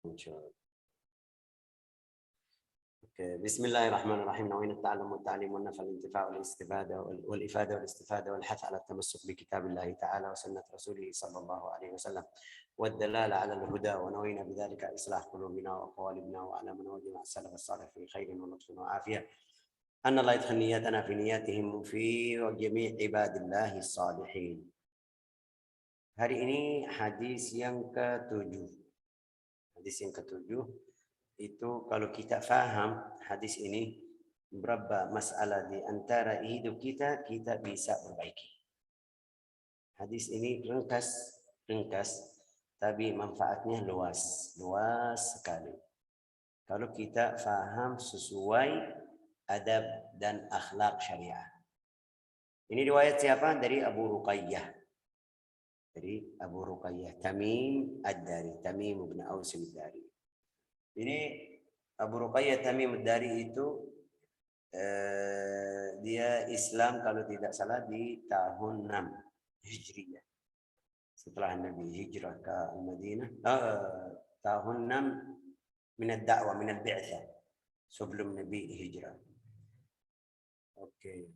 muncul. Oke, bismillahirrahmanirrahim. Nawaitu ta'allum wa ta'lim wa nafal intifa' wal istifada wal ifada wal istifada wal hath 'ala tamassuk bi kitabillah ta'ala wa sunnat rasulih sallallahu alaihi wasallam wa dalala 'ala al-huda wa nawaitu bidzalika islah qulubina wa qawalibina wa 'ala manhaj as-salaf as-salih fi khairin wa lutfin wa afiyah. Anna la yadkhul niyatana fi niyatihim fi wa jami' ibadillahi salihin. Hari ini hadis yang ke-7. Hadis yang ke-7 itu kalau kita faham hadis ini beberapa masalah di antara hidup kita bisa perbaiki. Hadis ini ringkas tapi manfaatnya luas sekali. Kalau kita faham sesuai adab dan akhlak syariah. Ini riwayat siapa? Dari Abu Ruqayyah. Tamim ad-Dari, Tamim bin Aus ad-Dari. Ini Abu Ruqayyah Tamim ad-Dari itu dia Islam kalau tidak salah di tahun 6 Hijriyah. Setelah Nabi hijrah ke Madinah, tahun 6 min ad-da'wah min al-bi'tsah, sebelum Nabi hijrah. Oke.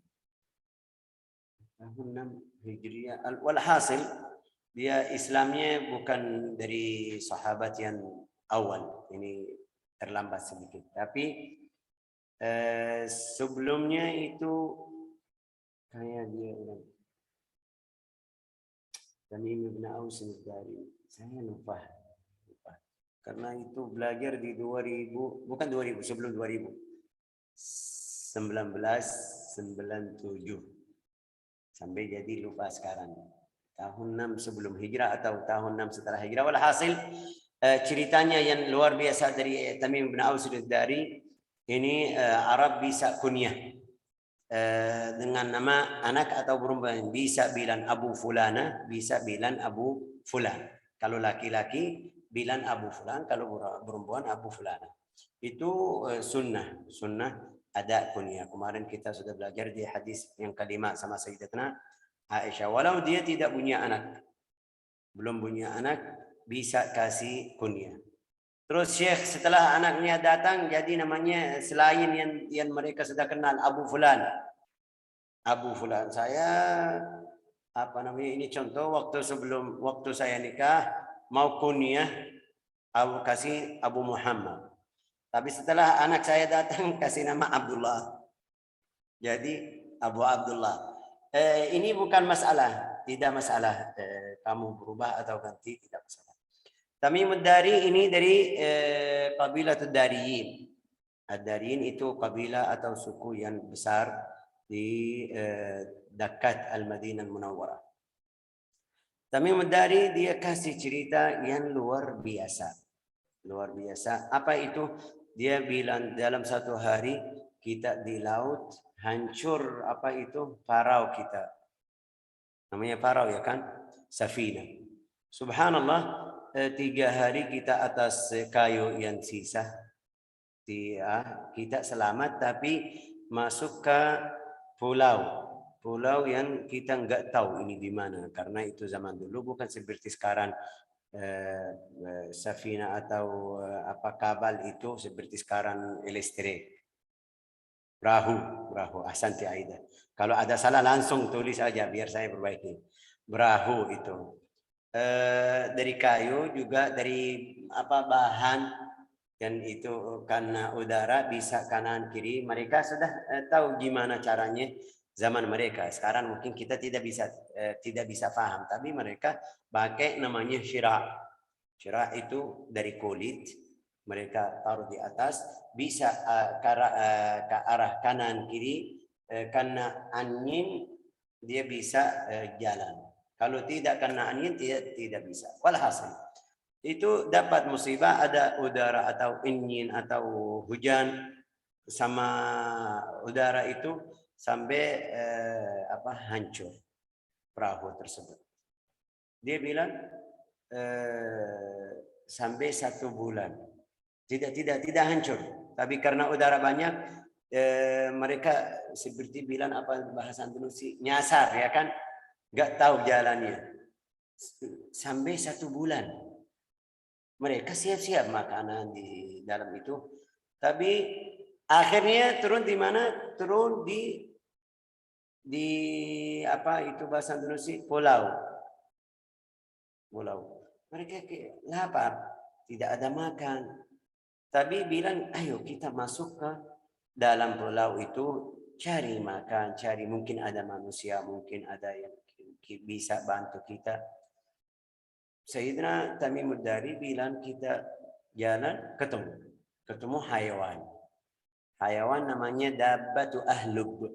Tahun 6 Hijriyah. Walhasil dia Islamnya bukan dari sahabat yang awal, ini terlambat sedikit. Tapi sebelumnya itu kayak dia Tamim bin Aus dari saya lupa. Karena itu belajar di 2000, bukan 2000, sebelum 2000. 1997. Sampai jadi lupa sekarang. Tahun 6 sebelum hijrah atau tahun 6 setelah hijrah. Walhasil ceritanya yang luar biasa dari Tamim bin Aus ad-Dari ini Arab bisa kunyah dengan nama anak atau perempuan, bisa bilang Abu Fulana, bisa bilang Abu Fulan. Kalau laki-laki bilang Abu Fulan, kalau perempuan Abu Fulana. Itu sunnah ada kunyah. Kemarin kita sudah belajar di hadis yang kelima sama Sayyidatuna Aisyah. Walau dia tidak punya anak, belum punya anak, bisa kasih kunyah. Terus Syekh setelah anaknya datang, jadi namanya selain yang mereka sudah kenal, Abu Fulan. Abu Fulan. Saya ini contoh waktu saya nikah mau kunyah, aku kasih Abu Muhammad. Tapi setelah anak saya datang kasih nama Abdullah. Jadi Abu Abdullah. Ini bukan masalah, tidak masalah kamu berubah atau ganti, tidak masalah. Tamim ad-Dari ini dari kabilah ad-Dariyin. Ad-Dariyin itu kabilah atau suku yang besar di dekat Al-Madinah Al-Munawwarah. Tamim ad-Dari dia kasih cerita yang luar biasa. Luar biasa. Apa itu? Dia bilang dalam satu hari kita di laut hancur parau kita. Namanya parau ya kan? Safina. Subhanallah, 3 hari kita atas kayu yang sisa. Kita selamat tapi masuk ke pulau yang kita nggak tahu ini di mana, karena itu zaman dulu bukan seperti sekarang. Safina atau kapal itu seperti sekarang listrik. Perahu. Ahsanti Aida. Kalau ada salah langsung tulis aja biar saya perbaiki. Perahu itu dari kayu, juga dari bahan, dan itu karena udara bisa kanan kiri. Mereka sudah tahu gimana caranya zaman mereka. Sekarang mungkin kita tidak bisa paham, tapi mereka pakai namanya syira'. Syira' itu dari kulit, mereka taruh di atas, bisa ke arah kanan kiri, karena angin dia bisa jalan. Kalau tidak kena angin tidak bisa. Walhasil itu dapat musibah, ada udara atau angin atau hujan sama udara itu sampai hancur perahu tersebut. Dia bilang sampai 1 bulan tidak hancur, tapi karena udara banyak mereka seperti bilang bahasa Indonesia nyasar ya kan, nggak tahu jalannya sampai 1 bulan. Mereka siap-siap makanan di dalam itu. Tapi akhirnya turun di mana? Turun di apa itu bahasa Indonesia? Pulau. Mereka lapar, tidak ada makan. Tapi bilang, ayo kita masuk ke dalam pulau itu, cari makan, cari mungkin ada manusia, mungkin ada yang bisa bantu kita. Sayyidina Tamim Ad-Dari bilang kita jalan ketemu hayawan. Hayawan namanya dabbatu ahlub.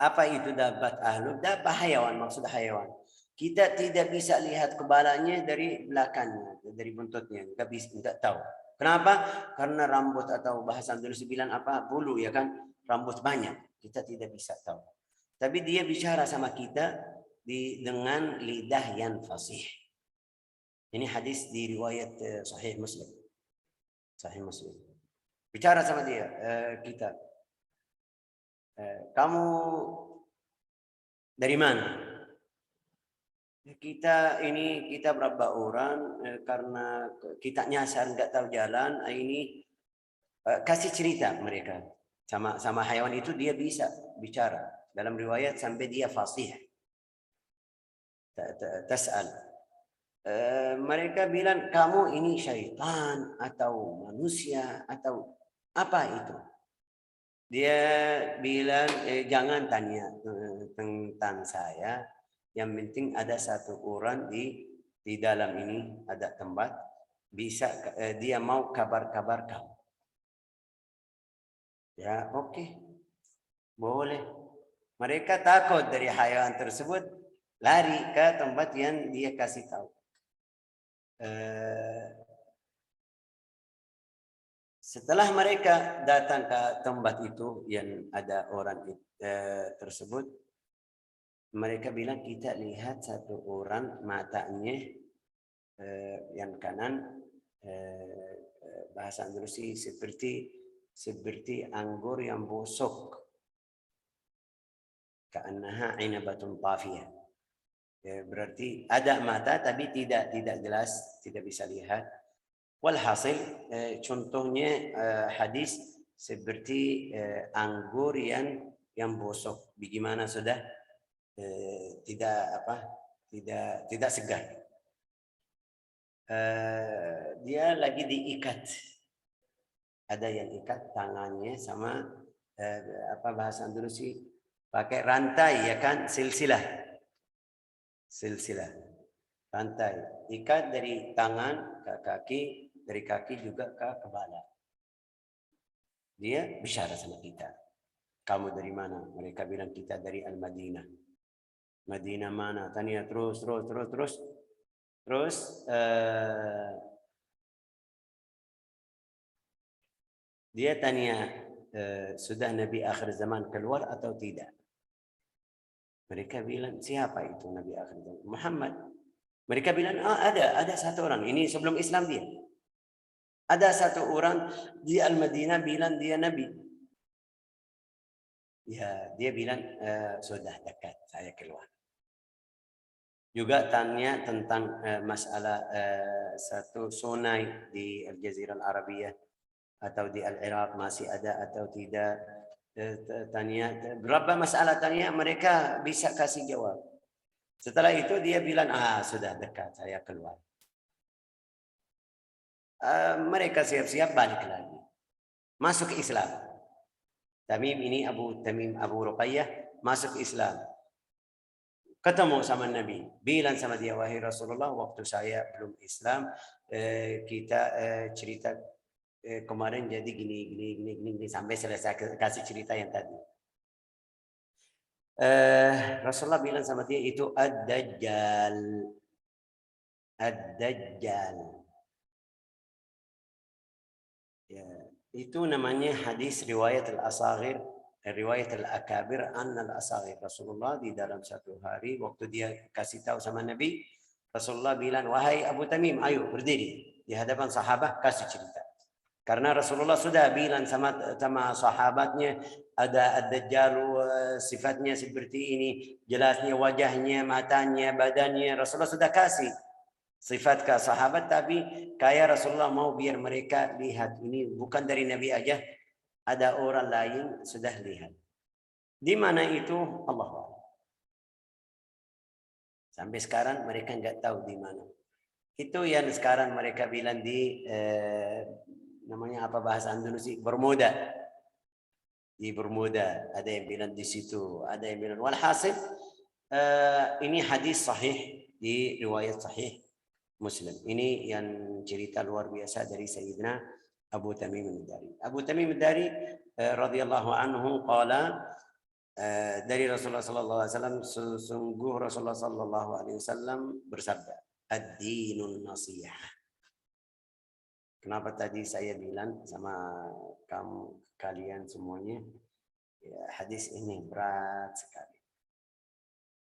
Apa itu dabbat ahlub? Dabbah hayawan, maksud hayawan. Kita tidak bisa lihat kepalanya dari belakangnya, dari buntutnya. Enggak tahu. Kenapa? Karena rambut atau bahasa Indonesia bilang apa? Bulu ya kan? Rambut banyak. Kita tidak bisa tahu. Tapi dia bicara sama kita dengan lidah yang fasih. Ini hadis di riwayat Sahih Muslim. Sahih Muslim. Bicara sama dia, kita. Kamu dari mana? Kita berapa orang karena kita nyasar nggak tahu jalan. Ini kasih cerita mereka sama hayawan itu, dia bisa bicara. Dalam riwayat sampai dia fasih. Tas'al. Mereka bilang kamu ini syaitan atau manusia atau apa itu? Dia bilang jangan tanya tentang saya. Yang penting ada satu orang di dalam ini ada tempat bisa dia mau kabar-kabar kamu. Ya oke, boleh. Mereka takut dari hayawan tersebut, lari ke tempat yang dia kasih tahu. Setelah mereka datang ke tempat itu yang ada orang tersebut, mereka bilang kita lihat satu orang matanya yang kanan bahasa Indonesia seperti anggur yang busuk. Ka'annaha 'inabatun tafiyah. Berarti ada mata tapi tidak jelas, tidak bisa lihat. Walhasil contohnya hadis seperti anggur yang busuk. Bagaimana sudah tidak segar. Dia lagi diikat. Ada yang ikat tangannya sama bahasa Indonesia pakai rantai ya kan, silsilah. Rantai ikat dari tangan ke kaki, dari kaki juga ke kepala. Dia bicara sama kita. Kamu dari mana? Mereka bilang kita dari Al-Madinah. Madinah mana? Tanya terus. Dia tanya, sudah Nabi akhir zaman keluar atau tidak? Mereka bilang, siapa itu Nabi akhir zaman? Muhammad. Mereka bilang, ada satu orang. Ini sebelum Islam dia. Ada satu orang di Al-Madinah bilang dia Nabi. Ya, dia bilang, sudah dekat, saya keluar. Juga tanya tentang masalah satu sungai di Al-Jazirah Al-Arabiyah atau di Al-Iraq masih ada atau tidak. Tanya berapa masalah tanya, mereka bisa kasih jawab. Setelah itu dia bilang, sudah dekat, saya keluar. Mereka siap-siap balik lagi. Masuk Islam. Abu Tamim Abu Ruqayyah masuk Islam. Ketemu sama Nabi, bilang sama dia, wahai Rasulullah, waktu saya belum Islam, kita cerita kemarin jadi gini sampai selesai kasih cerita yang tadi. Rasulullah bilang sama dia itu Ad-Dajjal. Ya, itu namanya hadis riwayat al-Asaghir. Riwayat al-Akabir anna al-Asaghir. Rasulullah di dalam satu hari waktu dia kasih tahu sama Nabi, Rasulullah bilang, wahai Abu Tamim, ayo berdiri di hadapan sahabat kasih cerita. Karena Rasulullah sudah bilang sama sahabatnya, ada Ad-Dajjal sifatnya seperti ini, jelasnya wajahnya, matanya, badannya, Rasulullah sudah kasih. sifat ke sahabat, tapi kayak Rasulullah mau biar mereka lihat ini bukan dari Nabi aja, ada orang lain sudah lihat. Di mana itu Allah. Sampai sekarang mereka nggak tahu di mana. Itu yang sekarang mereka bilang di namanya apa bahasa Indonesia, Bermuda. Di Bermuda ada yang bilang di situ, ada yang bilang. Walhasil ini hadis sahih di riwayat sahih Muslim. Ini yang cerita luar biasa dari Sayyidina Abu Tamim Ad-Dari. Abu Tamim Ad-Dari radhiyallahu anhu qala dari Rasulullah sallallahu alaihi wasallam, sungguh Rasulullah sallallahu alaihi wasallam bersabda, ad-dinun nasihah. Kenapa tadi saya bilang sama kamu kalian semuanya, ya, hadis ini berat sekali.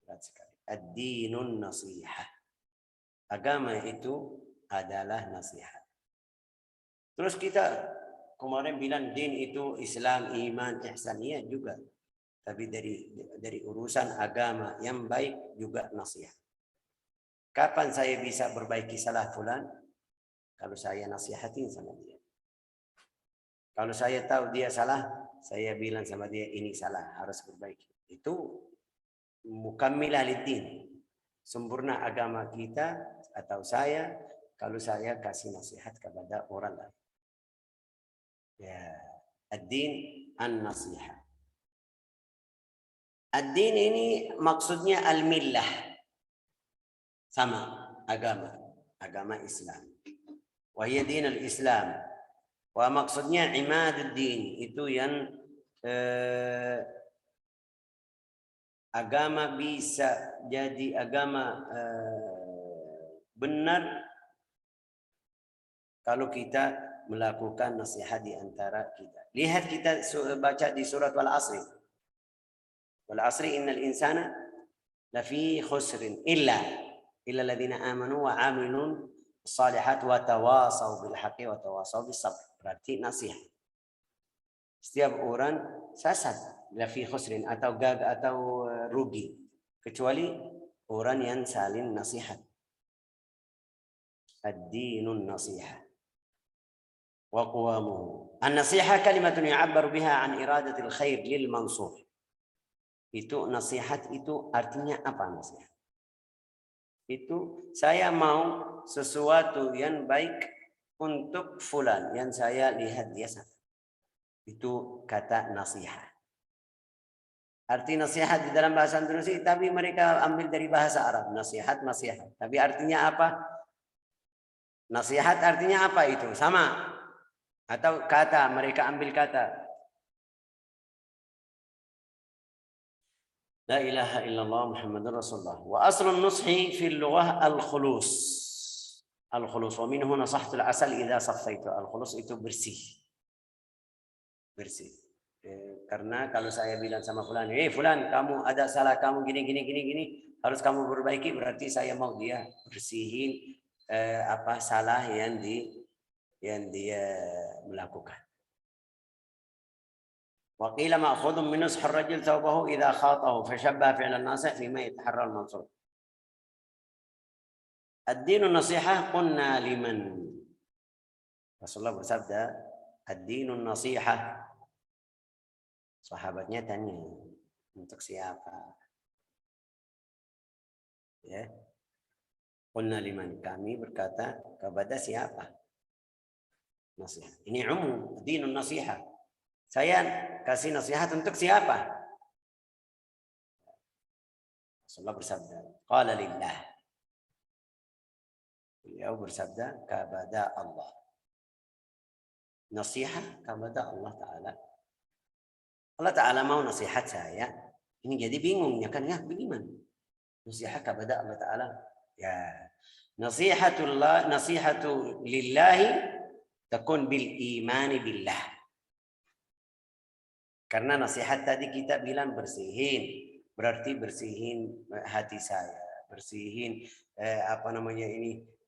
Berat sekali. Ad-dinun nasihah. Agama itu adalah nasihat. Terus kita kemarin bilang din itu Islam, iman, ihsan, iya juga. Tapi dari urusan agama yang baik juga nasihat. Kapan saya bisa perbaiki salah fulan? Kalau saya nasihatin sama dia. Kalau saya tahu dia salah, saya bilang sama dia ini salah, harus perbaiki. Itu mukammilah lid-din. Sempurna agama kita atau saya kalau saya kasih nasihat kepada orang lain. Ya, ad-din an-nasihah. Ad-din ini maksudnya al-millah. Sama agama Islam. Wa hiya din al-Islam. Wa maksudnya imaduddin, itu yang agama bisa jadi agama benar kalau kita melakukan nasihat di antara kita. Lihat kita baca di surat Wal-Asri. Wal-Asri innal insana lafi khusrin illa alladziina aamanu wa 'amilun shalihat wa tawasaw bil haqqi wa tawasaw bis sabr. Berarti nasihat. Setiap orang sesat, lafi khusrin atau gagal atau rugi, kecuali orang yang saling nasihat. Ad-dinun nasihah. Wa qawamuhu. An-nasihah kalimatun yu'abbaru biha an iradatil khair lil mansuh. Itu nasihat itu artinya apa nasihat? Itu saya mau sesuatu yang baik untuk fulan yang saya lihat dia salah. Itu kata nasihat. Arti nasihat di dalam bahasa Indonesia, tapi mereka ambil dari bahasa Arab. Nasihat. Tapi artinya apa? Nasihat artinya apa itu? Sama. Atau kata, mereka ambil kata. La ilaha illallah Muhammadur Rasulullah. Wa aslun nushi fil lughah al-khulus. Al-khulus. Wa minhu nasahtul asal idza saffaitu. Al-khulus itu bersih. Bersih. Karena kalau saya bilang sama fulan, fulan kamu ada salah, kamu gini, harus kamu perbaiki, berarti saya mau dia bersihin apa salah yang dia melakukan. وقيل مأخوذ من نصح الرجل ثوبه إذا خاطه فشبه فعل الناصح فيما يتحرى المنصوب. الدين النصيحة قلنا لمن؟ Rasulullah bersabda, ad-din an-nasihah. Sahabatnya tanya, untuk siapa? Ya. Qulna liman, kami berkata kepada siapa? Nasihat. Ini umum, ad-din an-nasihah. Saya kasih nasihat untuk siapa? Rasulullah bersabda, qala lillah. Beliau bersabda kepada Allah. Nasihat kepada Allah Ta'ala. Allah Ta'ala mau nasihat saya. Ini jadi bingung ya kan, ya bagaimana? Nasihat kepada Allah Ta'ala. Ya. Nasihatu lillahi takun bil imani billah. Karena nasihat tadi kita bilang bersihin, berarti bersihin hati saya, bersihin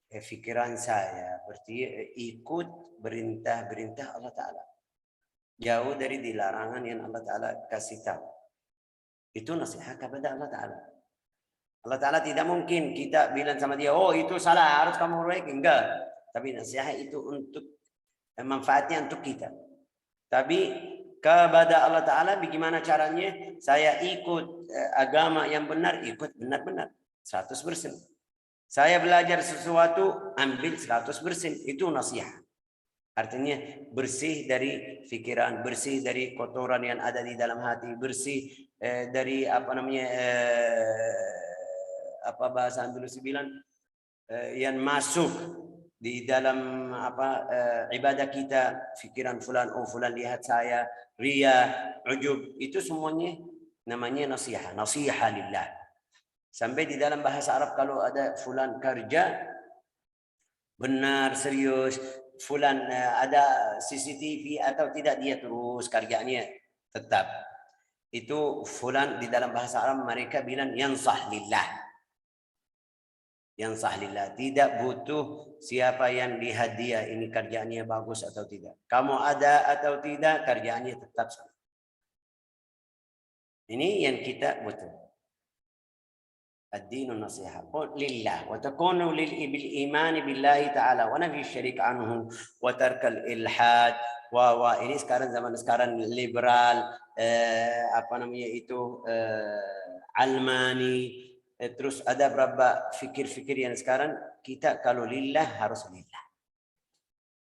pikiran saya, berarti ikut perintah Allah Ta'ala. Jauh dari dilarangan yang Allah Ta'ala kasih tahu. Itu nasihat kepada Allah Ta'ala. Allah Ta'ala tidak mungkin kita bilang sama dia, oh itu salah, harus kamu perbaiki. Enggak. Tapi nasihat itu untuk manfaatnya untuk kita. Tapi kepada Allah Ta'ala bagaimana caranya? Saya ikut agama yang benar, ikut benar-benar 100%. Saya belajar sesuatu, ambil 100%. Itu nasihat. Artinya bersih dari pikiran, bersih dari kotoran yang ada di dalam hati, bersih dari apa namanya apa bahasa Indonesia bilang yang masuk di dalam apa ibadah kita, pikiran fulan, oh fulan lihat saya, ria, ujub, itu semuanya namanya nasihat, nasihat lillah. Sampai di dalam bahasa Arab kalau ada fulan kerja benar serius, fulan ada CCTV atau tidak, dia terus kerjanya tetap. Itu fulan di dalam bahasa Arab mereka bilang yansah lillah. Yang sah lillah, tidak butuh siapa yang lihat dia ini kerjaannya bagus atau tidak. Kamu ada atau tidak, kerjaannya tetap sama. Ini yang kita butuh. Ad-dinu nasiha lillah wa takunu bil iman billahi ta'ala wa nafi syirik anhu wa tarkal ilhad wa ini sekarang zaman sekarang liberal apa namanya itu almani. Terus ada berapa fikir-fikir yang sekarang kita kalau lillah harus lillah.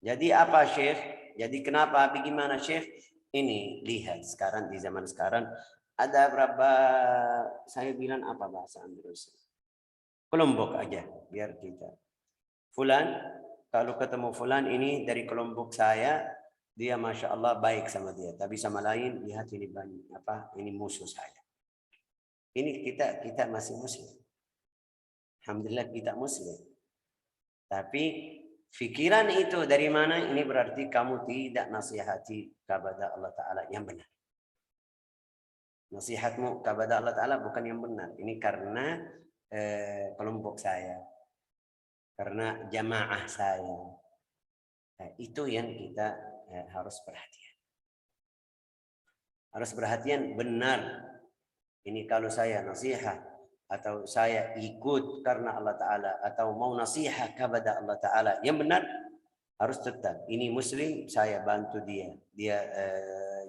Jadi apa Syekh? Jadi kenapa? Bagaimana Syekh? Ini lihat sekarang di zaman sekarang ada berapa, saya bilang apa bahasa Indonesia? Kelompok aja biar kita. Fulan, kalau ketemu fulan ini dari kelompok saya, dia masya Allah baik sama dia. Tapi sama lain lihat ini apa? Ini musuh saya. Ini kita masih muslim. Alhamdulillah kita muslim. Tapi fikiran itu dari mana? Ini berarti kamu tidak nasihati kepada Allah Ta'ala yang benar. Nasihatmu kepada Allah Ta'ala bukan yang benar. Ini karena kelompok saya. Karena jamaah saya. Nah, itu yang kita harus perhatian. Harus perhatian benar. Ini kalau saya nasihat atau saya ikut karena Allah Ta'ala atau mau nasihat kepada Allah Ta'ala yang benar, harus tetap ini muslim, saya bantu dia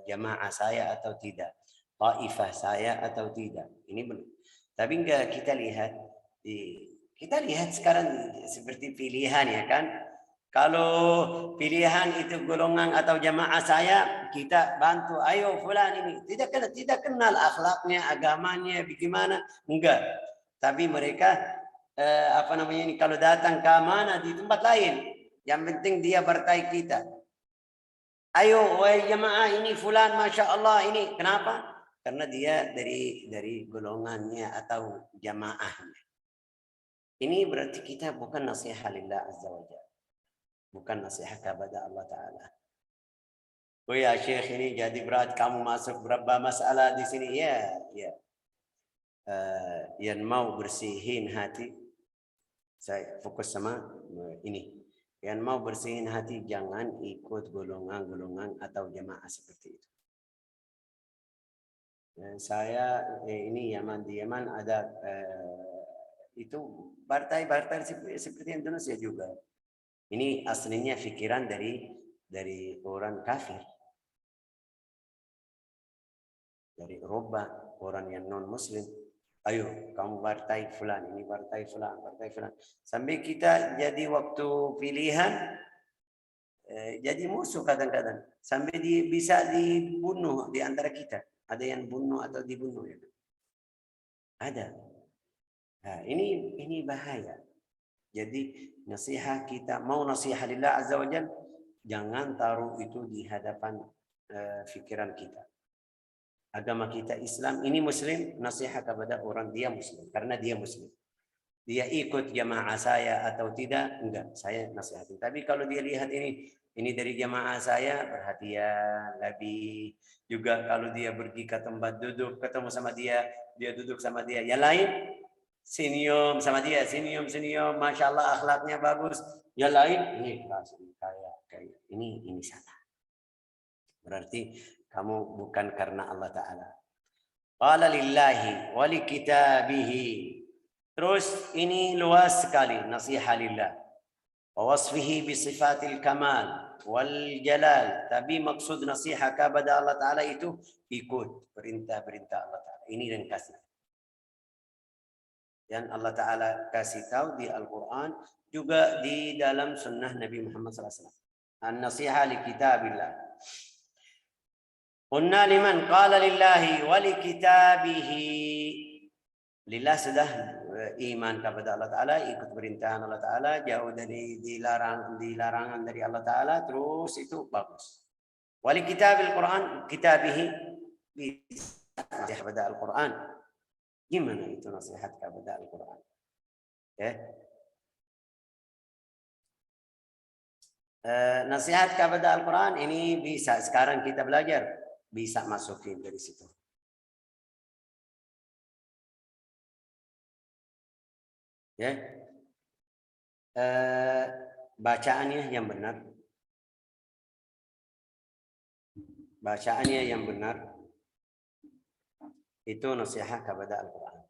jamaah saya atau tidak, taifah saya atau tidak, ini benar. Tapi enggak, kita lihat sekarang seperti pilihan ya kan. Kalau pilihan itu golongan atau jamaah saya, kita bantu, ayo fulan ini. Tidak kenal akhlaknya, agamanya, bagaimana. Enggak. Tapi mereka, apa namanya ini, kalau datang ke mana di tempat lain, yang penting dia bertai kita. Ayo, wahai jamaah ini fulan, Masya Allah ini. Kenapa? Karena dia dari golongannya atau jamaahnya. Ini berarti kita bukan nasihat lillah azza wa jalla. Bukan nasihat kepada Allah Ta'ala. Oh ya Syekh, ini jadi berat kamu masuk berapa masalah di sini. Ya. Yang mau bersihin hati, saya fokus sama ini. Yang mau bersihin hati jangan ikut golongan-golongan atau jamaah seperti itu. Saya ini di Yaman ada itu partai-partai seperti Indonesia juga. Ini aslinya pikiran dari orang kafir. Dari Eropa, orang yang non-muslim. Ayo, kamu partai fulan, ini partai fulan, partai fulan. Sampai kita jadi waktu pilihan, jadi musuh kadang-kadang. Sampai bisa dibunuh di antara kita. Ada yang bunuh atau dibunuh. Ya. Ada. Nah, ini bahaya. Jadi nasihat kita, mau nasihat lillah azza wa jalla, jangan taruh itu di hadapan fikiran kita. Agama kita Islam, ini muslim, nasihat kepada orang dia muslim. Karena dia muslim. Dia ikut jamaah saya atau tidak, enggak, saya nasihatin. Tapi kalau dia lihat ini dari jamaah saya, perhatian lebih. Juga kalau dia pergi ke tempat duduk, ketemu sama dia duduk sama dia. Yang lain, senyum sama dia, senyum, masya Allah akhlaknya bagus. Yang lain ini kayak ini salah. Berarti kamu bukan karena Allah Ta'ala. Qala lillahi wa li kitabihi Terus ini luas sekali nasihat lillah. Wa wasfihi bi sifatil kamal wal jalal. Tapi maksud nasihat kepada Allah Ta'ala itu ikut perintah-perintah Allah Ta'ala. Ini ringkasnya. Dan Allah Ta'ala kasih tahu di Al-Quran, juga di dalam sunnah Nabi Muhammad SAW. An-nasiha li kitabillah. Qulna liman qala lillahi wa li kitabihi. Lillah sudah iman kepada Allah Ta'ala, ikut perintahan Allah Ta'ala, jauh dari dilarangan dari Allah Ta'ala, terus itu bagus. Wa li kitabil Quran, kitabihi, nasihat kepada Al-Quran. Gimana itu nasihat kepada Al-Quran? Ya. Nasihat kepada Al-Quran ini bisa sekarang kita belajar, bisa masukin dari situ. Ya. Bacaannya yang benar. Bacaannya yang benar. Itu nasihat kepada Al-Quran.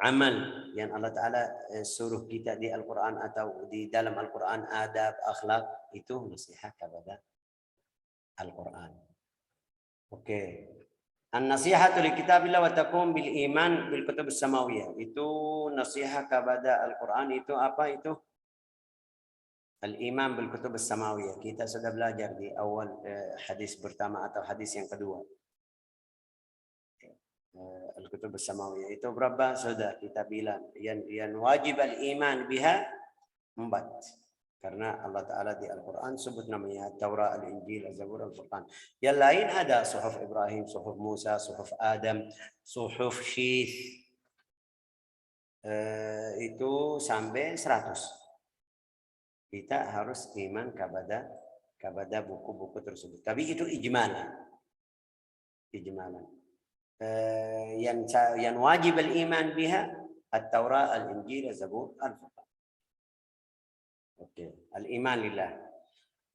Amal yang Allah Ta'ala suruh kita di Al-Quran atau di dalam Al-Quran, adab, akhlak, itu nasihat kepada Al-Quran. Oke. An-nasihatu li kitabillah wa taqum bil iman bil kutub samawiyah. Itu nasihat kepada Al-Quran itu apa itu? Al-iman bil kutub samawiyah. Kita sudah belajar di awal hadis pertama atau hadis yang kedua. Al-kutub samawiyah itu berapa? Sudah kita bilang yang wajib al-iman biha 4. Karena Allah Ta'ala di Al-Quran sebut namanya Taurat, Al-Injil, Al-Zabur, Al-Furqan. Yang lain ada suhuf Ibrahim, suhuf Musa, suhuf Adam, suhuf Syith. Itu sampai 100. Kita harus iman kepada buku-buku tersebut. Tapi itu ijmalan. Ijmalan. Yang wajib al-iman biha at-Taurat, Al-Injil, Al-Zabur, Al-Furqan. Oke, al-iman lillah.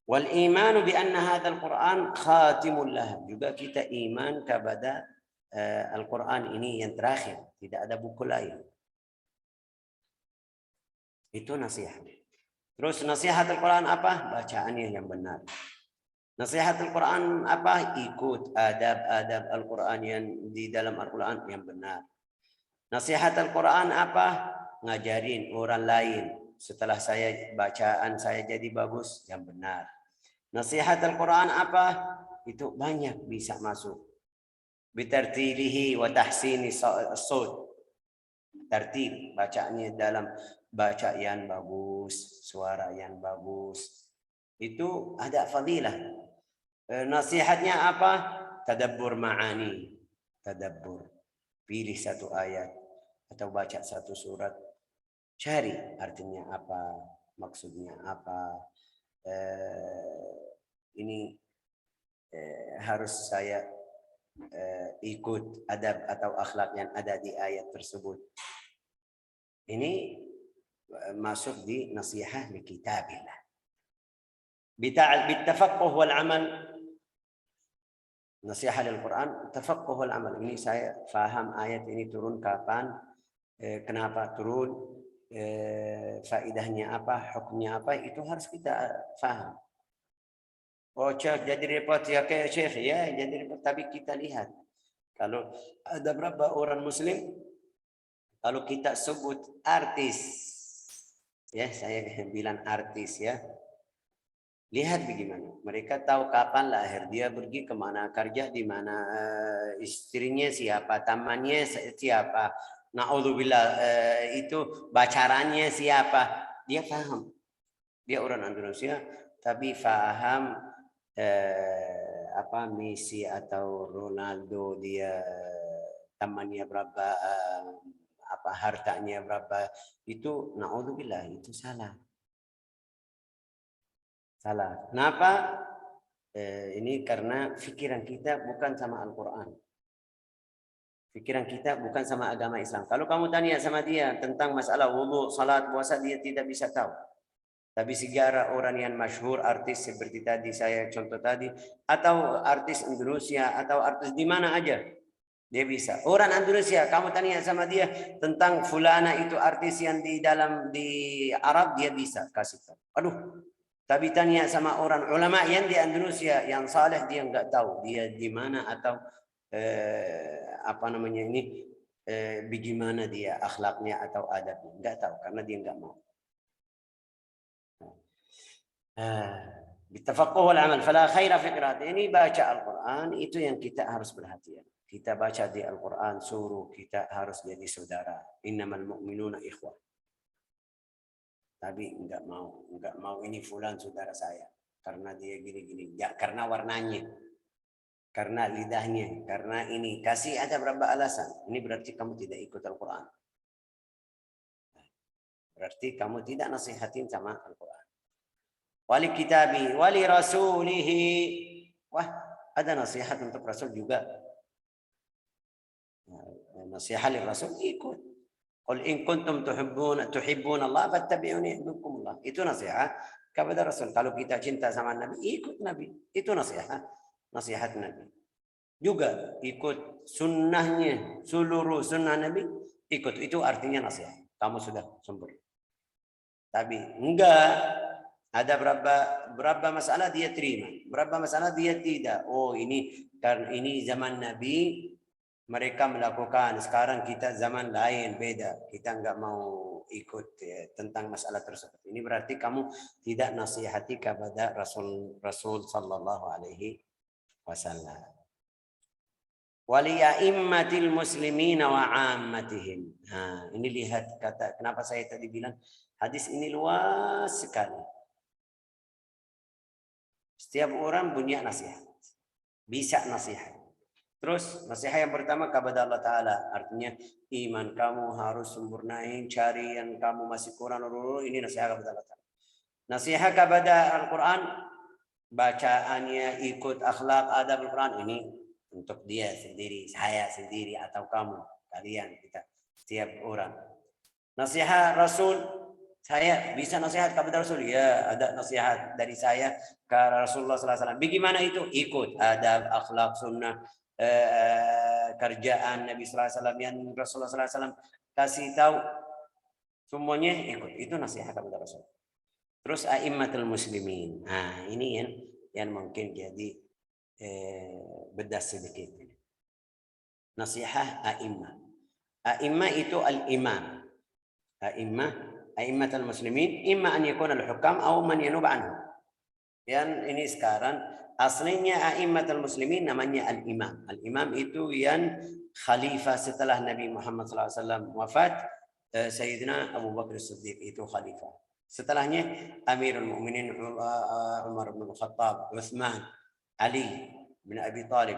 Wal iman bi anna hadzal Qur'an khatimul lah. Juga kita iman kepada Al-Qur'an ini yang terakhir, tidak ada buku lain. Itu nasihat. Terus nasihat Al-Qur'an apa? Bacaannya yang benar. Nasihat Al-Quran apa? Ikut adab-adab Al-Quran yang di dalam Al-Quran yang benar. Nasihat Al-Quran apa? Ngajarin orang lain. Setelah bacaan saya jadi bagus, yang benar. Nasihat Al-Quran apa? Itu banyak bisa masuk. Bitartilihi wa tahsini as-sawt. Tartil, bacaannya dalam baca yang bagus, suara yang bagus. Itu ada fadilah. Nasihatnya apa? Tadabbur ma'ani. Tadabbur. Pilih satu ayat atau baca satu surat. Cari artinya apa, maksudnya apa. Ini harus saya ikut adab atau akhlak yang ada di ayat tersebut. Ini masuk di nasihat li kitabillah. Bitafaqquh wal amal. Nasihat Al-Quran, tafaqquh wal amal. Ini saya faham ayat ini turun kapan, kenapa turun, faedahnya apa, hukumnya apa, itu harus kita faham. Oh, jadi repot ya kayak Syekh ya, jadi repot. Tapi kita lihat, kalau ada berapa orang Muslim, kalau kita sebut artis, ya saya bilang artis ya, lihat bagaimana. Mereka tahu kapan lahir, dia pergi kemana, kerja di mana, istrinya siapa, temannya siapa. Na'udzubillah, itu bacarannya siapa. Dia paham. Dia orang Indonesia, tapi paham apa Messi atau Ronaldo, dia temannya berapa, apa hartanya berapa. Itu na'udzubillah, itu salah. Salah. Kenapa? Ini karena pikiran kita bukan sama Al-Quran. Pikiran kita bukan sama agama Islam. Kalau kamu tanya sama dia tentang masalah wudu, salat, puasa, dia tidak bisa tahu. Tapi sejarah orang yang masyhur, artis seperti tadi saya contoh tadi, atau artis Indonesia, atau artis di mana aja, Dia bisa. Orang Indonesia, kamu tanya sama dia tentang fulana itu artis yang di Arab, dia bisa kasih tahu. Aduh, tapi tanya sama orang ulama yang di Indonesia yang saleh, dia nggak tahu dia di mana atau apa namanya ini bagaimana dia akhlaknya atau adabnya, nggak tahu karena dia nggak mau. Bitafaqquh wal amal fala khaira fi qiraat. Ini baca Al-Quran itu yang kita harus perhatian. Kita baca di Al-Quran suruh kita harus jadi saudara. Innamal mu'minuna ikhwah. Tapi enggak mau ini fulan saudara saya karena dia gini-gini. Ya, karena warnanya, karena lidahnya, karena ini. Kasih ada berapa alasan. Ini berarti kamu tidak ikut Al-Quran. Berarti kamu tidak nasihatin sama Al-Quran. Wali kitabi, wali rasulihi. Wah, ada nasihat untuk Rasul juga. Nasihat Rasul ikut. Qul in kuntum tuhibbuna Allah fattabi'uni yuhibbukum Allah. Itu nasihat kepada Rasul. Kalau kita cinta sama Nabi, ikut Nabi. Itu nasihat Nabi. Juga ikut sunnahnya, seluruh sunnah Nabi, ikut. Itu artinya nasihat. Kamu sudah sempurna. Tapi enggak, ada berapa masalah dia terima, berapa masalah dia tidak. Oh, ini karena ini zaman Nabi mereka melakukan, sekarang kita zaman lain beda, kita enggak mau ikut tentang masalah tersebut. Ini berarti kamu tidak nasihati kepada Rasul sallallahu alaihi wasallam. Waliya'immatil muslimina wa 'ammatihim. Nah, ini lihat kata kenapa saya tadi bilang hadis ini luas sekali. Setiap orang punya nasihat. Bisa nasihat. Terus nasihat yang pertama kepada Allah Ta'ala. Artinya iman kamu harus sempurnain. Cari yang kamu masih kurang. Ini nasihat kepada Allah Ta'ala. Nasihat kepada Al-Quran. Bacaannya, ikut akhlak, adab Al-Quran. Ini untuk dia sendiri, saya sendiri, atau kamu. Kalian, kita. Setiap orang. Nasihat Rasul. Saya bisa nasihat kepada Rasul. Ya, ada nasihat dari saya ke Rasulullah SAW. Bagaimana itu? Ikut adab, akhlak, sunnah, kerjaan Nabi SAW yang Rasulullah SAW kasih tahu. Semuanya ikut. Itu nasihat kepada Rasul. Terus a'immatul muslimin. Nah, ini yang mungkin jadi bedah sedikit. Nasihat a'immah. A'immah itu al-imam. A'immatul muslimin imma an yakuna al-hukam atau man yanub anhu. Yang ini sekarang aslinya a'immatul muslimin namanya al-imam. Al-imam itu yang khalifah setelah Nabi Muhammad SAW wafat, Sayyidina Abu Bakar As-Siddiq itu khalifah. Setelahnya Amirul Mukminin Umar bin Khattab, Utsman, Ali bin Abi Thalib.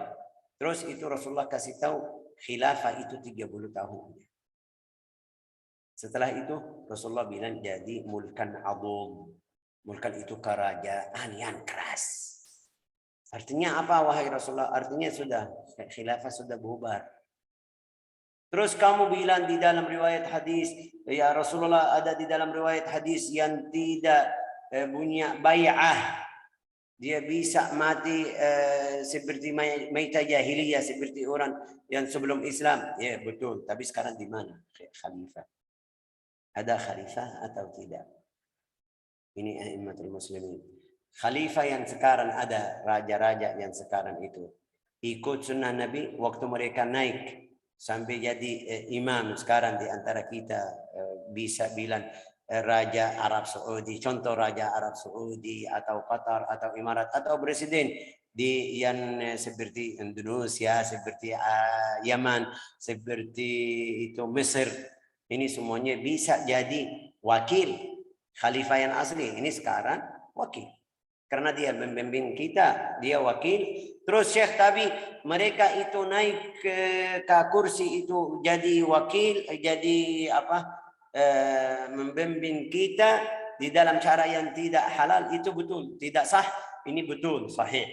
Terus itu Rasulullah kasih tahu khilafah itu 30 tahun. Setelah itu Rasulullah bilang jadi mulkan adum. Mulkan itu kerajaan yang keras. Artinya apa wahai Rasulullah? Artinya sudah khilafah sudah bubar. Terus kamu bilang di dalam riwayat hadis, ya Rasulullah ada di dalam riwayat hadis yang tidak punya bai'ah. Dia bisa mati seperti maita jahiliyah, seperti orang yang sebelum Islam. Ya betul, tapi sekarang di mana khalifah? Ada khalifah atau tidak? Ini a'immatul muslimin. Khalifah yang sekarang ada, raja-raja yang sekarang itu ikut sunnah Nabi waktu mereka naik sampai jadi imam sekarang di antara kita, bisa bilang Raja Arab Saudi, contoh Raja Arab Saudi atau Qatar atau Emirat atau presiden di yang seperti Indonesia, seperti Yaman, seperti itu Mesir. Ini semuanya bisa jadi wakil khalifah yang asli. Ini sekarang wakil. Karena dia membimbing kita, dia wakil. Terus Syekh tapi mereka itu naik ke kursi itu jadi wakil, jadi apa? Membimbing kita di dalam cara yang tidak halal, itu betul, tidak sah. Ini betul, sahih.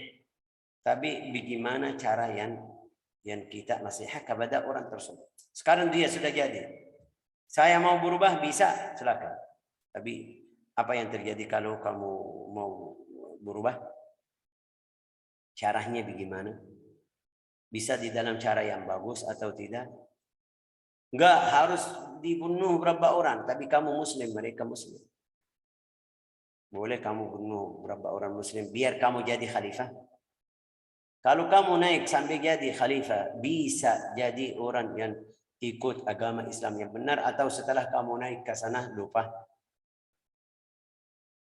Tapi bagaimana cara yang kita nasihat kepada orang tersebut? Sekarang dia sudah jadi. Saya mau berubah, bisa, silakan. Tapi apa yang terjadi kalau kamu mau berubah? Caranya bagaimana? Bisa di dalam cara yang bagus atau tidak? Enggak harus dibunuh berapa orang, tapi kamu muslim, mereka muslim. Boleh kamu bunuh berapa orang muslim biar kamu jadi khalifah? Kalau kamu naik sampai jadi khalifah, bisa jadi orang yang ikut agama Islam yang benar, atau setelah kamu naik ke sana lupa?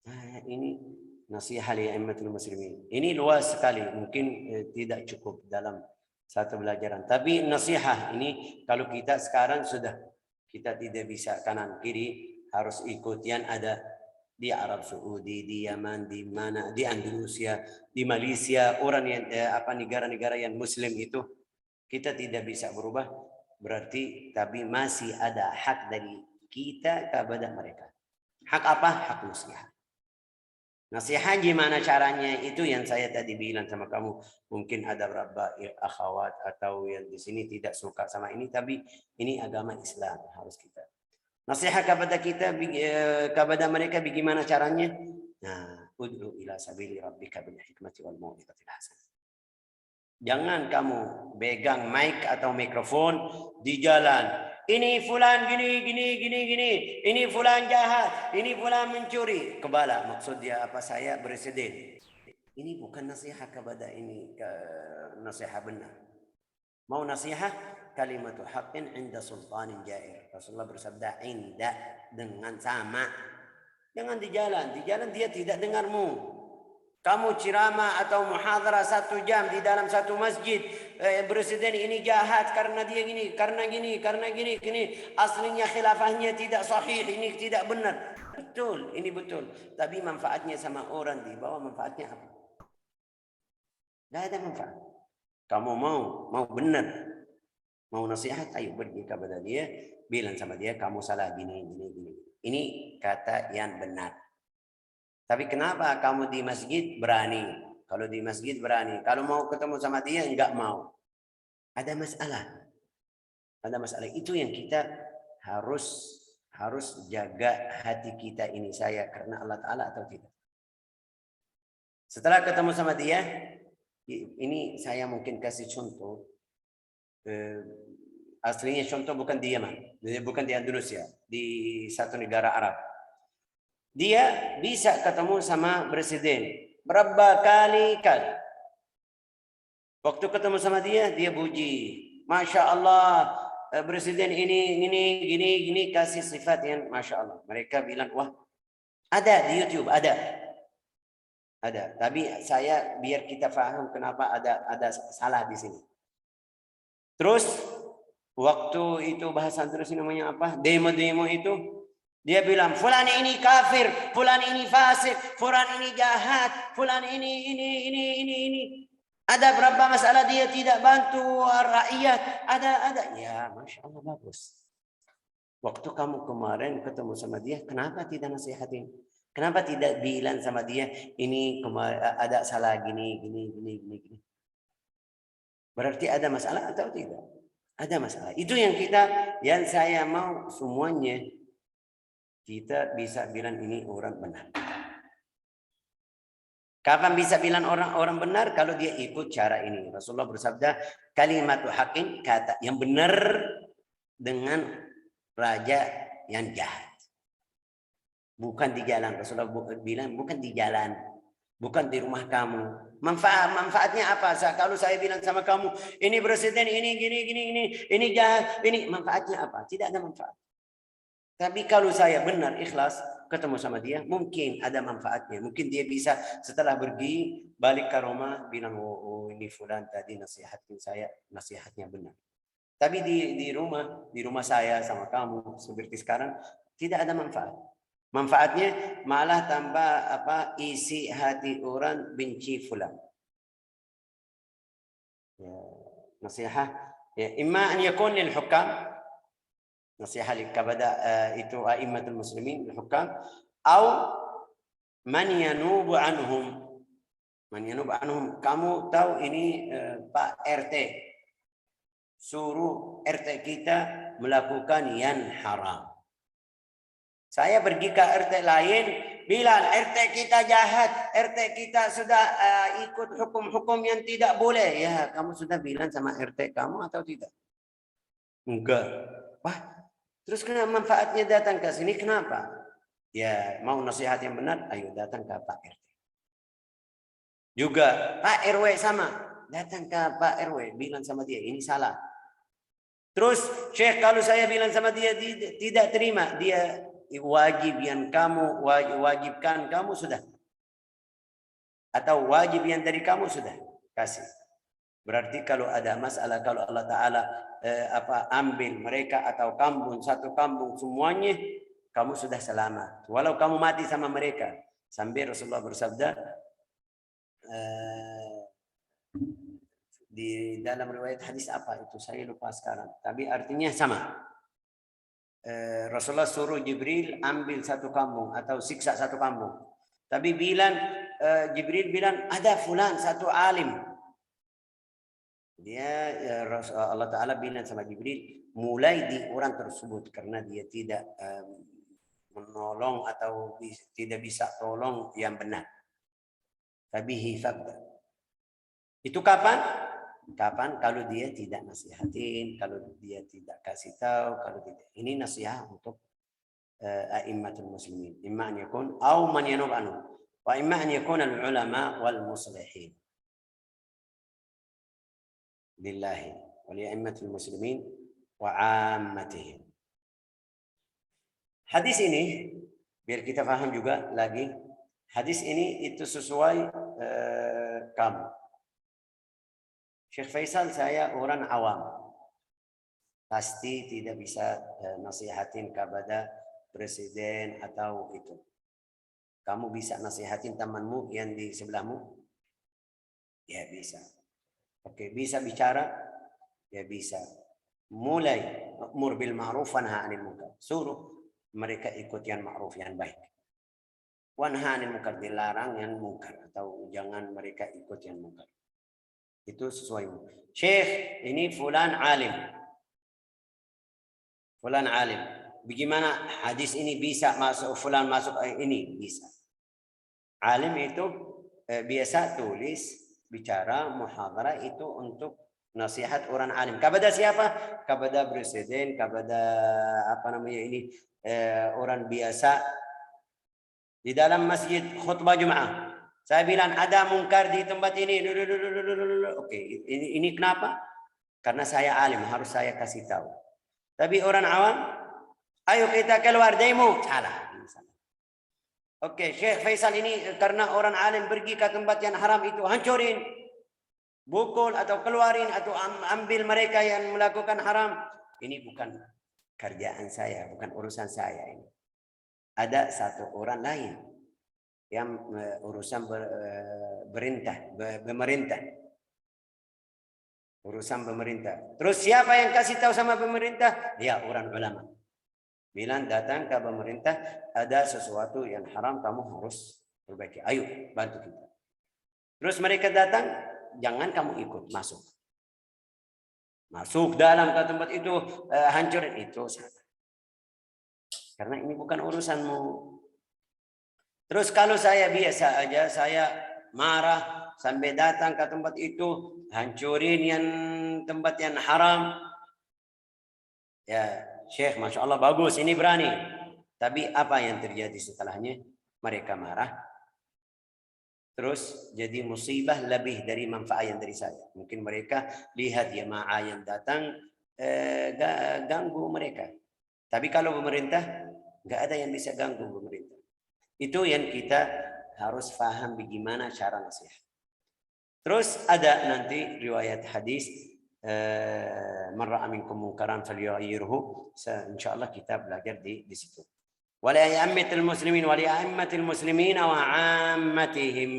Nah, ini nasihat li a'immatul muslimin. Ini luas sekali, mungkin tidak cukup dalam satu pelajaran. Tapi nasihat ini kalau kita sekarang sudah kita tidak bisa kanan kiri, harus ikut yang ada di Arab Saudi, di Yaman, di mana, di Andalusia, di Malaysia, orang yang negara-negara yang Muslim itu kita tidak bisa berubah. Berarti tapi masih ada hak dari kita kepada mereka. Hak apa? Hak nasihat. Nasihat gimana caranya? Itu yang saya tadi bilang sama kamu. Mungkin ada beberapa akhwat atau yang di sini tidak suka sama ini, tapi ini agama Islam, harus kita nasihat kepada kita, kepada mereka bagaimana caranya? Nah, ud'u ila sabili rabbika bil hikmati wal mau'izatil hasanah. Jangan kamu pegang mic atau mikrofon di jalan. Ini fulan gini. Ini fulan jahat. Ini fulan mencuri. Kebala, maksud dia apa? Saya presiden. Ini bukan nasihat kepada ini nasihat benar. Mau nasihat? Kalimatu haqqin inda sultanin jair. Rasulullah bersabda inda, dengan sama. Jangan di jalan dia tidak dengarmu. Kamu ceramah atau muhadharah 1 jam di dalam satu masjid. Presiden ini jahat karena dia gini, karena gini. Aslinya khilafahnya tidak sahih, ini tidak benar. Betul, ini betul. Tapi manfaatnya sama orang di bawah, manfaatnya apa? Tidak ada manfaat. Kamu mau benar, mau nasihat, ayo pergi kepada dia, bilang sama dia kamu salah gini. Ini kata yang benar. Tapi kenapa kamu di masjid berani? Kalau di masjid berani, kalau mau ketemu sama dia enggak mau. Ada masalah. Ada masalah. Itu yang kita harus jaga hati kita ini, saya karena Allah Ta'ala atau tidak. Setelah ketemu sama dia, ini saya mungkin kasih contoh. Aslinya contoh bukan di Yaman, bukan di Andalusia, di satu negara Arab. Dia bisa ketemu sama presiden berapa kali. Waktu ketemu sama dia puji, Masya Allah, presiden ini gini, kasih sifat yang Masya Allah. Mereka bilang, wah, ada di YouTube, ada. Tapi saya biar kita paham kenapa ada salah di sini. Terus waktu itu bahasa terus namanya apa? Demo itu dia bilang fulan ini kafir, fulan ini fasik, fulan ini jahat, fulan ini. Ada berapa masalah dia tidak bantu rakyat? Ada. Ya, Masya Allah, bagus. Waktu kamu kemarin ketemu sama dia, kenapa tidak nasihatin? Kenapa tidak bilang sama dia ini ada salah gini. Berarti ada masalah atau tidak? Ada masalah. Itu yang saya mau semuanya kita bisa bilang ini orang benar. Kapan bisa bilang orang benar? Kalau dia ikut cara ini. Rasulullah bersabda, kalimatu haqqin, kata yang benar dengan raja yang jahat. Bukan di jalan. Rasulullah bilang bukan di jalan. Bukan di rumah kamu. Manfaatnya apa? Kalau saya bilang sama kamu, ini presiden, ini gini, ini jahat, ini manfaatnya apa? Tidak ada manfaat. Tapi kalau saya benar ikhlas ketemu sama dia, mungkin ada manfaatnya. Mungkin dia bisa setelah pergi balik ke rumah bilang, oh ini fulan tadi nasihatin saya, nasihatnya benar. Tapi di rumah saya sama kamu seperti sekarang tidak ada manfaat. Manfaatnya malah tambah isi hati orang benci fulan. Ya, nasihat ya imma an yakun lil hukam, nasihat kepada itu a'immatul muslimin lil hukam, atau man yanubu anhum. Kamu tahu ini Pak RT suruh RT kita melakukan yang haram. Saya pergi ke RT lain, bilang RT kita jahat, RT kita sudah ikut hukum-hukum yang tidak boleh. Ya, kamu sudah bilang sama RT kamu atau tidak? Enggak. Wah, terus kenapa manfaatnya datang ke sini? Kenapa? Ya, mau nasihat yang benar, ayo datang ke Pak RT. Juga Pak RW sama, datang ke Pak RW, bilang sama dia, ini salah. Terus Syekh kalau saya bilang sama dia tidak terima, dia wajib yang kamu wajibkan kamu sudah, atau wajib yang dari kamu sudah kasih. Berarti kalau ada masalah, kalau Allah Taala ambil mereka atau kampung satu kampung semuanya, kamu sudah selamat. Walau kamu mati sama mereka. Sampai Rasulullah bersabda di dalam riwayat hadis apa itu saya lupa sekarang, tapi artinya sama. Rasulullah suruh Jibril ambil satu kampung atau siksa satu kampung. Tapi Jibril bilang ada fulan satu alim. Allah Ta'ala bilang sama Jibril, mulai di orang tersebut karena dia tidak menolong atau tidak bisa tolong yang benar. Tabihi fabda. Itu kapan? Kapan? Kalau dia tidak nasihatin, kalau dia tidak kasih tahu, kalau tidak. Ini nasihat untuk a'immatul muslimin. Imma an yakun aw man yanub anhu. Wa imma an yakun al-ulama wal muslihin. Lillahi wa li a'immatul muslimin wa 'ammatihim. Hadis ini biar kita paham juga lagi. Hadis ini itu sesuai kamu. Syekh Faisal saya orang awam. Pasti tidak bisa nasihatin kepada presiden atau itu. Kamu bisa nasihatin temanmu yang di sebelahmu? Ya bisa. Oke, bisa bicara? Ya bisa. Mulai ma'mur bil ma'ruf wa nahy 'anil munkar. Suruh mereka ikut yang ma'ruf yang baik. Wa nahy 'anil munkar, dilarang yang munkar atau jangan mereka ikut yang munkar. Itu sesuai. Syekh, ini fulan alim. Fulan alim. Bagaimana hadis ini bisa masuk, fulan masuk ini? Bisa. Alim itu biasa tulis, bicara, muhadarah itu untuk nasihat orang alim. Kepada siapa? Kepada presiden, kepada orang biasa. Di dalam masjid khutbah Jumat. Saya bilang ada mungkar di tempat ini. Oke, ini kenapa? Karena saya alim, harus saya kasih tahu. Tapi orang awam, ayo kita keluar demo, salah. Oke, Syekh Faisal ini karena orang alim pergi ke tempat yang haram itu, hancurin, pukul atau keluarin atau ambil mereka yang melakukan haram. Ini bukan kerjaan saya, bukan urusan saya ini. Ada satu orang lain yang urusan pemerintah. Urusan pemerintah. Terus siapa yang kasih tahu sama pemerintah? Ya, orang ulama. Bilang datang ke pemerintah, ada sesuatu yang haram, kamu harus perbaiki. Ayo, bantu kita. Terus mereka datang, jangan kamu ikut, masuk. Masuk dalam ke tempat itu, hancurin itu. Karena ini bukan urusanmu. Terus kalau saya biasa aja, saya marah sampai datang ke tempat itu, hancurin yang tempat yang haram. Ya, Syekh, Masya Allah bagus, ini berani. Tapi apa yang terjadi setelahnya? Mereka marah. Terus jadi musibah lebih dari manfaat yang dari saya. Mungkin mereka lihat jemaah yang datang, ganggu mereka. Tapi kalau pemerintah, nggak ada yang bisa ganggu pemerintah. Itu yang kita harus paham bagaimana cara nasihat. Terus ada nanti riwayat hadis man ra'a minkum munkaran falyughayyirhu. Insyaallah kita belajar di situ. Wa li a'immatil muslimin wa li a'immatil muslimin wa 'ammatihim.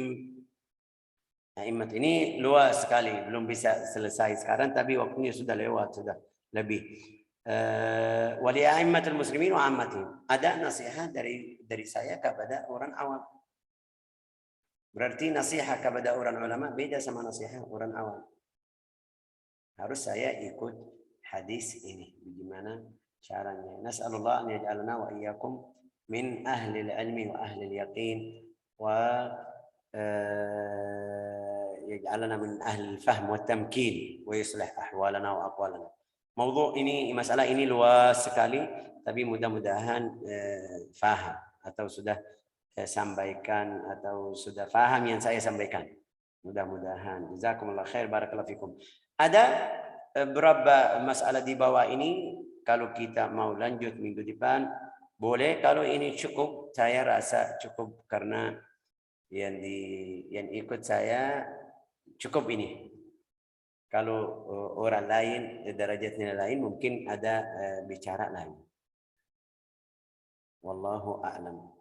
A'immat ini luas sekali, belum bisa selesai sekarang tapi waktunya sudah lewat, sudah lebih. Wali a'immatul muslimin wa 'ammatihim. Ada nasihat dari saya kepada orang awam. Berarti nasihat kepada orang ulama beda sama nasihat orang awam. Harus saya ikut hadis ini. Bagaimana caranya? Nas'alullah an yaj'alana wa iyyakum min ahli al-ilmi wa ahli al-yaqin wa يجعلنا من أهل الفهم والتمكين ويصلح أحوالنا وأقوالنا. Maudhu ini, masalah ini luas sekali, tapi mudah-mudahan faham atau sudah sampaikan atau sudah faham yang saya sampaikan. Mudah-mudahan. Jazakumullah khair, barakallahu fikum. Ada beberapa masalah di bawah ini, kalau kita mau lanjut minggu depan boleh. Kalau ini cukup, saya rasa cukup karena yang ikut saya cukup ini. Kalau orang lain derajatnya lain mungkin ada bicara lain. Wallahu a'lam.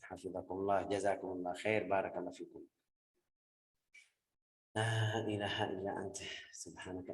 Hafizakumullah, jazakumullah khair, barakallahu fikum. La ilaha illa anta subhanaka